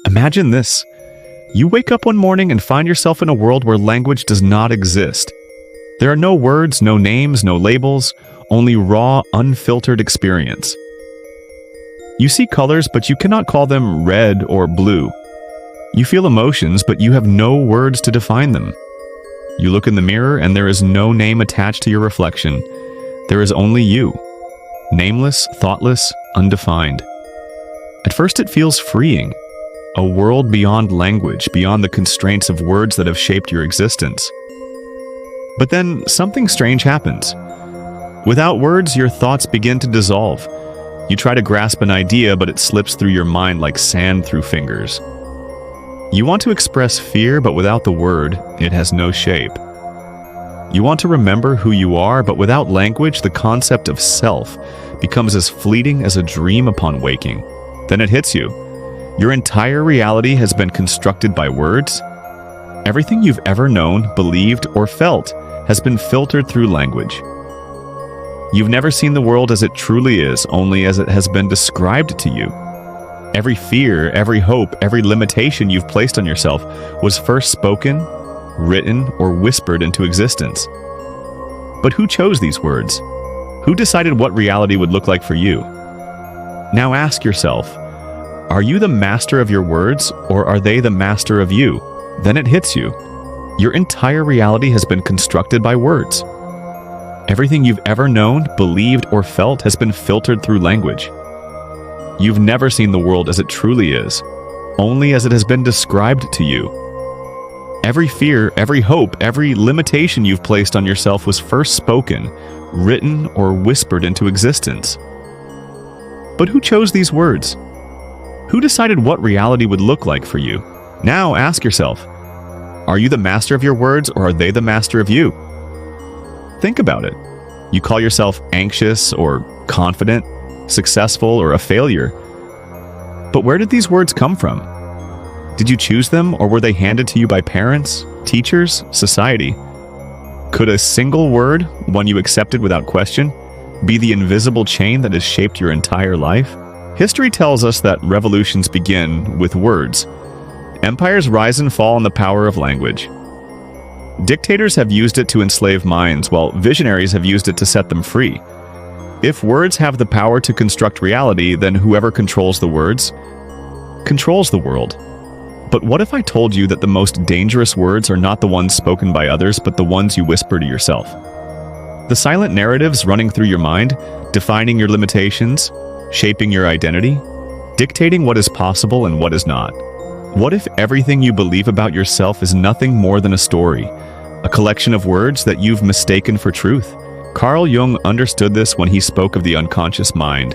Imagine this. You wake up one morning and find yourself in a world where language does not exist. There are no words, no names, no labels, only raw, unfiltered experience. You see colors, but you cannot call them red or blue. You feel emotions, but you have no words to define them. You look in the mirror and there is no name attached to your reflection. There is only you. Nameless, thoughtless, undefined. At first it feels freeing. A world beyond language, beyond the constraints of words that have shaped your existence. But then something strange happens. Without words, your thoughts begin to dissolve. You try to grasp an idea, but it slips through your mind like sand through fingers. You want to express fear, but without the word, it has no shape. You want to remember who you are, but without language, the concept of self becomes as fleeting as a dream upon waking. Then it hits you. Your entire reality has been constructed by words. Everything you've ever known, believed, or felt has been filtered through language. You've never seen the world as it truly is, only as it has been described to you. Every fear, every hope, every limitation you've placed on yourself was first spoken, written, or whispered into existence. But who chose these words? Who decided what reality would look like for you? Now ask yourself, are you the master of your words, or are they the master of you? Then it hits you. Your entire reality has been constructed by words. Everything you've ever known, believed, or felt has been filtered through language. You've never seen the world as it truly is, only as it has been described to you. Every fear, every hope, every limitation you've placed on yourself was first spoken, written, or whispered into existence. But who chose these words? Who decided what reality would look like for you? Now ask yourself, are you the master of your words, or are they the master of you? Think about it. You call yourself anxious or confident, successful or a failure. But where did these words come from? Did you choose them, or were they handed to you by parents, teachers, society? Could a single word, one you accepted without question, be the invisible chain that has shaped your entire life? History tells us that revolutions begin with words. Empires rise and fall on the power of language. Dictators have used it to enslave minds, while visionaries have used it to set them free. If words have the power to construct reality, then whoever controls the words controls the world. But what if I told you that the most dangerous words are not the ones spoken by others, but the ones you whisper to yourself? The silent narratives running through your mind, defining your limitations, shaping your identity, dictating what is possible and what is not. What if everything you believe about yourself is nothing more than a story, a collection of words that you've mistaken for truth? Carl Jung understood this when he spoke of the unconscious mind,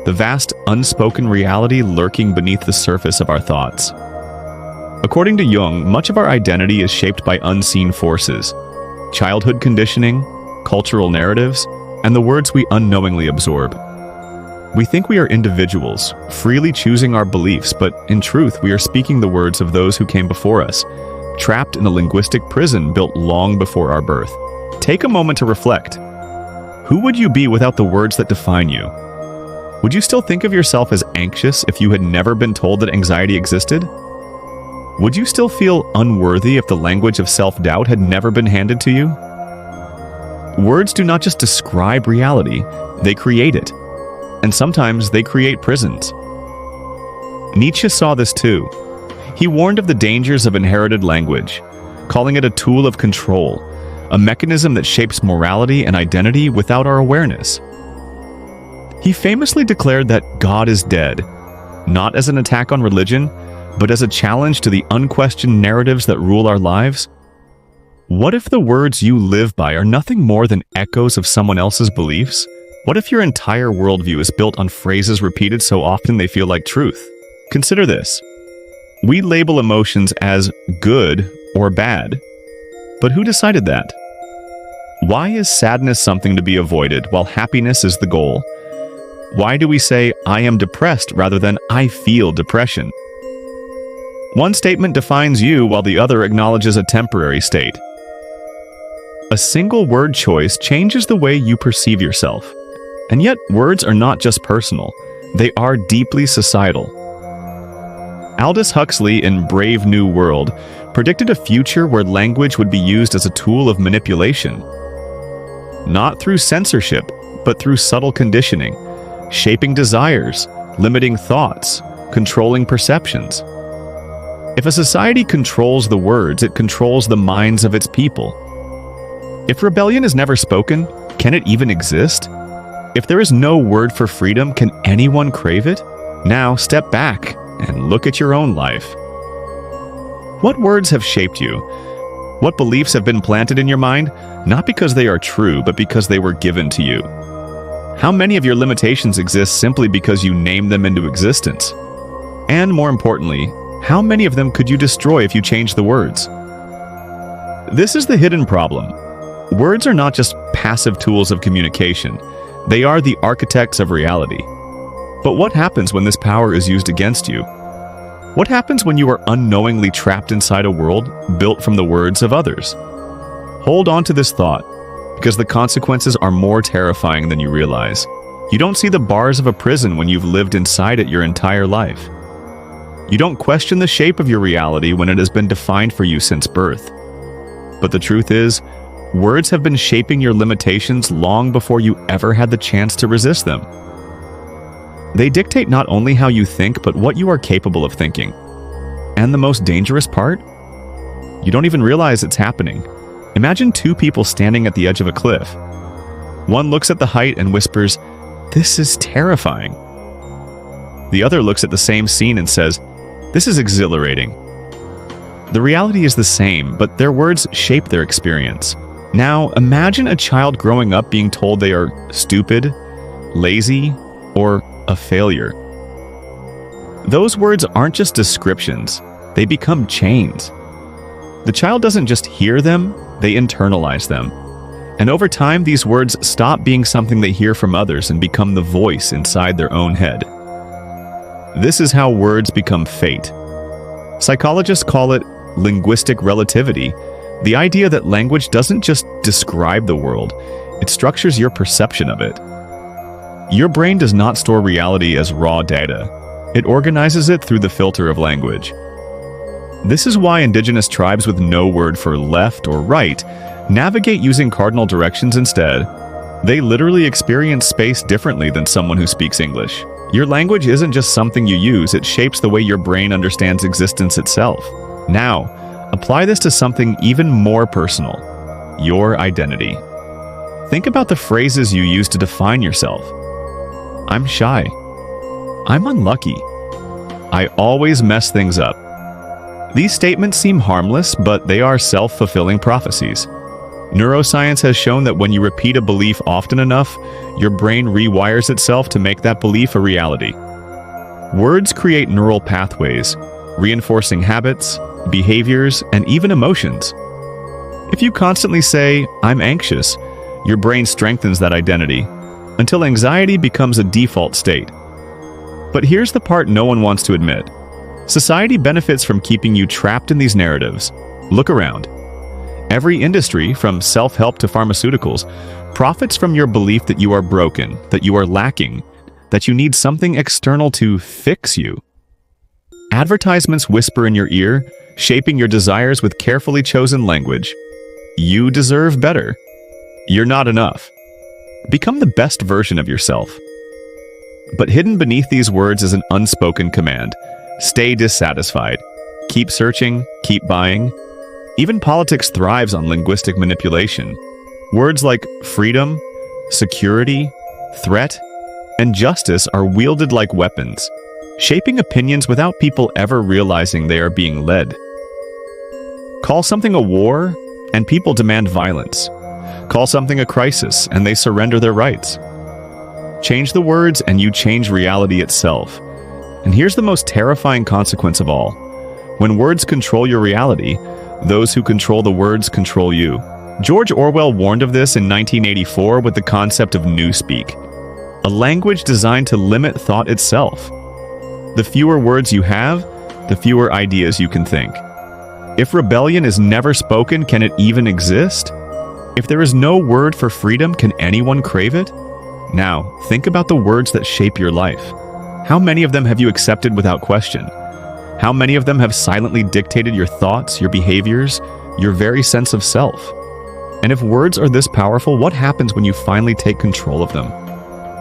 the vast unspoken reality lurking beneath the surface of our thoughts. According to Jung, much of our identity is shaped by unseen forces, childhood conditioning, cultural narratives, and the words we unknowingly absorb. We think we are individuals, freely choosing our beliefs, but in truth, we are speaking the words of those who came before us, trapped in a linguistic prison built long before our birth. Take a moment to reflect. Who would you be without the words that define you? Would you still think of yourself as anxious if you had never been told that anxiety existed? Would you still feel unworthy if the language of self-doubt had never been handed to you? Words do not just describe reality, they create it. And sometimes they create prisons. Nietzsche saw this too. He warned of the dangers of inherited language, calling it a tool of control, a mechanism that shapes morality and identity without our awareness. He famously declared that God is dead, not as an attack on religion, but as a challenge to the unquestioned narratives that rule our lives. What if the words you live by are nothing more than echoes of someone else's beliefs? What if your entire worldview is built on phrases repeated so often they feel like truth? Consider this. We label emotions as good or bad. But who decided that? Why is sadness something to be avoided while happiness is the goal? Why do we say, I am depressed rather than I feel depression? One statement defines you while the other acknowledges a temporary state. A single word choice changes the way you perceive yourself. And yet, words are not just personal. They are deeply societal. Aldous Huxley in Brave New World predicted a future where language would be used as a tool of manipulation. Not through censorship, but through subtle conditioning, shaping desires, limiting thoughts, controlling perceptions. If a society controls the words, it controls the minds of its people. If rebellion is never spoken, can it even exist? If there is no word for freedom, can anyone crave it? Now step back and look at your own life. What words have shaped you? What beliefs have been planted in your mind, not because they are true, but because they were given to you? How many of your limitations exist simply because you named them into existence? And more importantly, how many of them could you destroy if you changed the words? This is the hidden problem. Words are not just passive tools of communication. They are the architects of reality. But what happens when this power is used against you? What happens when you are unknowingly trapped inside a world built from the words of others? Hold on to this thought, because the consequences are more terrifying than you realize. You don't see the bars of a prison when you've lived inside it your entire life. You don't question the shape of your reality when it has been defined for you since birth. But the truth is, words have been shaping your limitations long before you ever had the chance to resist them. They dictate not only how you think, but what you are capable of thinking. And the most dangerous part? You don't even realize it's happening. Imagine two people standing at the edge of a cliff. One looks at the height and whispers, "This is terrifying." The other looks at the same scene and says, "This is exhilarating." The reality is the same, but their words shape their experience. Now, imagine a child growing up being told they are stupid, lazy, or a failure. Those words aren't just descriptions, they become chains. The child doesn't just hear them, they internalize them. And over time, these words stop being something they hear from others and become the voice inside their own head. This is how words become fate. Psychologists call it linguistic relativity, the idea that language doesn't just describe the world, it structures your perception of it. Your brain does not store reality as raw data. It organizes it through the filter of language. This is why indigenous tribes with no word for left or right navigate using cardinal directions instead. They literally experience space differently than someone who speaks English. Your language isn't just something you use, it shapes the way your brain understands existence itself. Now, apply this to something even more personal: your identity. Think about the phrases you use to define yourself. I'm shy. I'm unlucky. I always mess things up. These statements seem harmless, but they are self-fulfilling prophecies. Neuroscience has shown that when you repeat a belief often enough, your brain rewires itself to make that belief a reality. Words create neural pathways, reinforcing habits, behaviors, and even emotions. If you constantly say, "I'm anxious," your brain strengthens that identity, until anxiety becomes a default state. But here's the part no one wants to admit. Society benefits from keeping you trapped in these narratives. Look around. Every industry, from self-help to pharmaceuticals, profits from your belief that you are broken, that you are lacking, that you need something external to fix you. Advertisements whisper in your ear, shaping your desires with carefully chosen language. You deserve better. You're not enough. Become the best version of yourself. But hidden beneath these words is an unspoken command. Stay dissatisfied. Keep searching, keep buying. Even politics thrives on linguistic manipulation. Words like freedom, security, threat, and justice are wielded like weapons, shaping opinions without people ever realizing they are being led. Call something a war, and people demand violence. Call something a crisis, and they surrender their rights. Change the words, and you change reality itself. And here's the most terrifying consequence of all. When words control your reality, those who control the words control you. George Orwell warned of this in 1984 with the concept of newspeak, a language designed to limit thought itself. The fewer words you have, the fewer ideas you can think. If rebellion is never spoken, can it even exist? If there is no word for freedom, can anyone crave it? Now, think about the words that shape your life. How many of them have you accepted without question? How many of them have silently dictated your thoughts, your behaviors, your very sense of self? And if words are this powerful, what happens when you finally take control of them?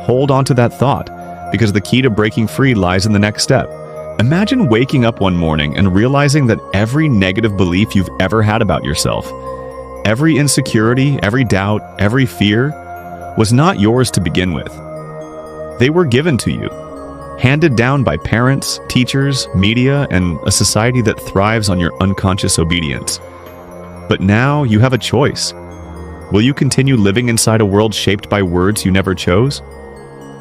Hold on to that thought, because the key to breaking free lies in the next step. Imagine waking up one morning and realizing that every negative belief you've ever had about yourself, every insecurity, every doubt, every fear, was not yours to begin with. They were given to you, handed down by parents, teachers, media, and a society that thrives on your unconscious obedience. But now you have a choice. Will you continue living inside a world shaped by words you never chose?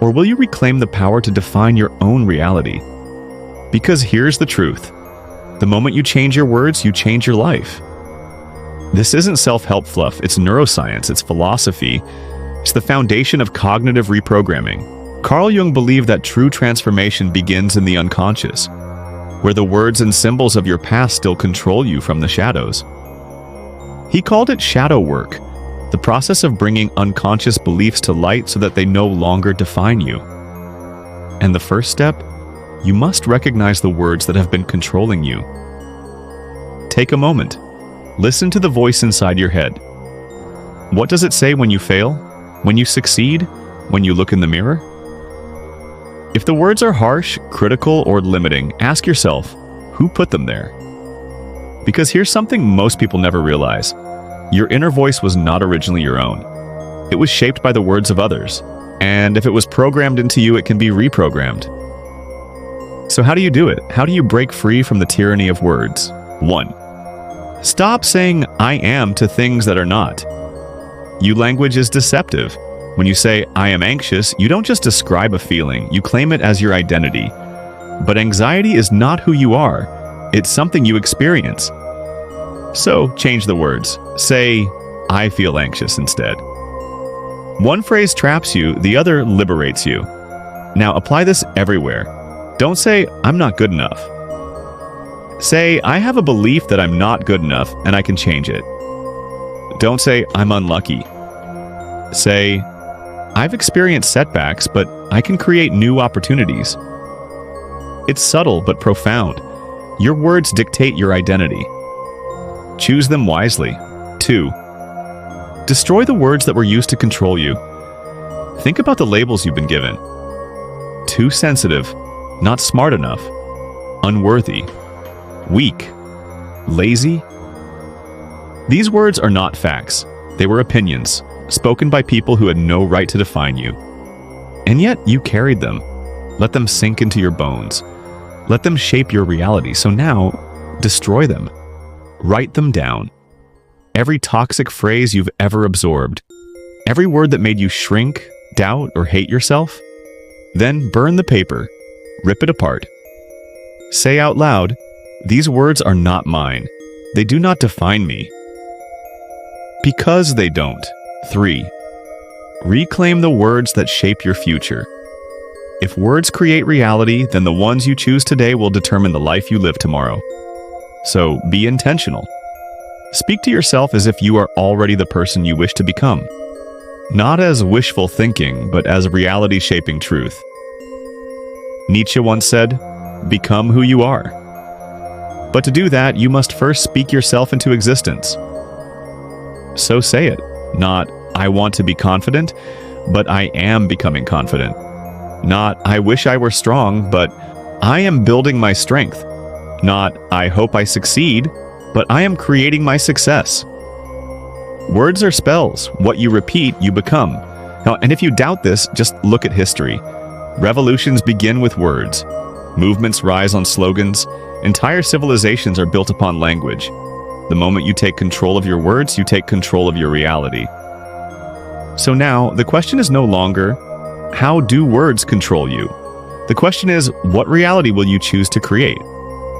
Or will you reclaim the power to define your own reality? Because here's the truth. The moment you change your words, you change your life. This isn't self-help fluff, it's neuroscience, it's philosophy. It's the foundation of cognitive reprogramming. Carl Jung believed that true transformation begins in the unconscious, where the words and symbols of your past still control you from the shadows. He called it shadow work, the process of bringing unconscious beliefs to light so that they no longer define you. And the first step? You must recognize the words that have been controlling you. Take a moment. Listen to the voice inside your head. What does it say when you fail? When you succeed? When you look in the mirror? If the words are harsh, critical, or limiting, ask yourself, who put them there? Because here's something most people never realize. Your inner voice was not originally your own. It was shaped by the words of others. And if it was programmed into you, it can be reprogrammed. So how do you do it? How do you break free from the tyranny of words? 1. Stop saying I am to things that are not. Language is deceptive. When you say I am anxious, you don't just describe a feeling, you claim it as your identity. But anxiety is not who you are. It's something you experience. So change the words. Say, I feel anxious instead. One phrase traps you, the other liberates you. Now apply this everywhere. Don't say, I'm not good enough. Say, I have a belief that I'm not good enough and I can change it. Don't say, I'm unlucky. Say, I've experienced setbacks, but I can create new opportunities. It's subtle but profound. Your words dictate your identity. Choose them wisely. 2. Destroy the words that were used to control you. Think about the labels you've been given. Too sensitive. Not smart enough, unworthy, weak, lazy. These words are not facts. They were opinions, spoken by people who had no right to define you. And yet you carried them. Let them sink into your bones. Let them shape your reality. So now, destroy them. Write them down. Every toxic phrase you've ever absorbed. Every word that made you shrink, doubt, or hate yourself. Then burn the paper. Rip it apart. Say out loud, these words are not mine. They do not define me. Because they don't. 3. Reclaim the words that shape your future. If words create reality, then the ones you choose today will determine the life you live tomorrow. So be intentional. Speak to yourself as if you are already the person you wish to become. Not as wishful thinking, but as reality-shaping truth. Nietzsche once said, become who you are. But to do that, you must first speak yourself into existence. So say it, not, I want to be confident, but I am becoming confident. Not, I wish I were strong, but I am building my strength. Not, I hope I succeed, but I am creating my success. Words are spells. What you repeat, you become. Now, and if you doubt this, just look at history. Revolutions begin with words. Movements rise on slogans. Entire civilizations are built upon language. The moment you take control of your words, you take control of your reality. So now, the question is no longer, how do words control you? The question is, what reality will you choose to create?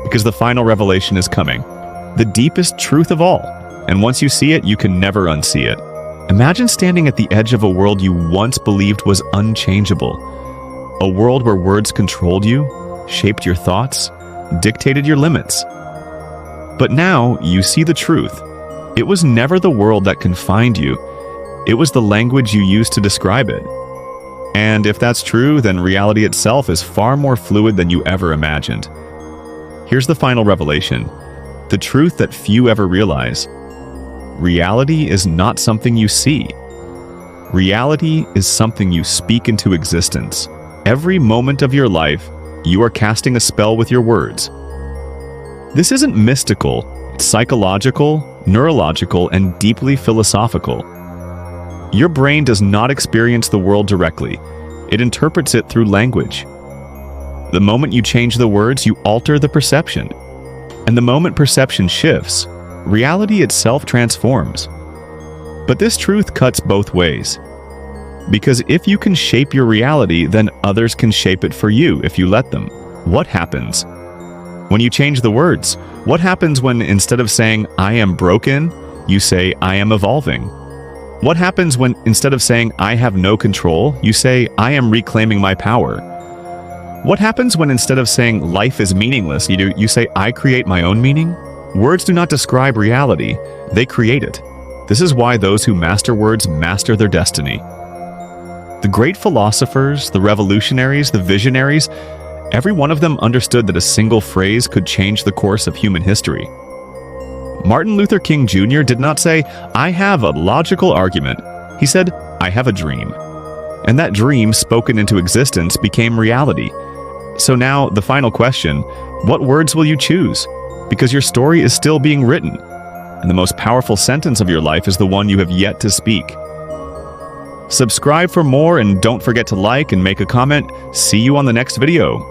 Because the final revelation is coming. The deepest truth of all. And once you see it, you can never unsee it. Imagine standing at the edge of a world you once believed was unchangeable. A world where words controlled you, shaped your thoughts, dictated your limits. But now you see the truth. It was never the world that confined you. It was the language you used to describe it. And if that's true, then reality itself is far more fluid than you ever imagined. Here's the final revelation, the truth that few ever realize. Reality is not something you see. Reality is something you speak into existence. Every moment of your life, you are casting a spell with your words. This isn't mystical, it's psychological, neurological, and deeply philosophical. Your brain does not experience the world directly. It interprets it through language. The moment you change the words, you alter the perception. And the moment perception shifts, reality itself transforms. But this truth cuts both ways. Because if you can shape your reality, then others can shape it for you if you let them. What happens when you change the words? What happens when instead of saying, "I am broken," you say, "I am evolving"? What happens when instead of saying, "I have no control," you say, "I am reclaiming my power"? What happens when instead of saying, "Life is meaningless," you say, "I create my own meaning"? Words do not describe reality, they create it. This is why those who master words master their destiny. The great philosophers, the revolutionaries, the visionaries, every one of them understood that a single phrase could change the course of human history. Martin Luther King Jr. did not say, "I have a logical argument." He said, "I have a dream." And that dream, spoken into existence, became reality. So now, the final question, what words will you choose? Because your story is still being written, and the most powerful sentence of your life is the one you have yet to speak. Subscribe for more, and don't forget to like and make a comment. See you on the next video.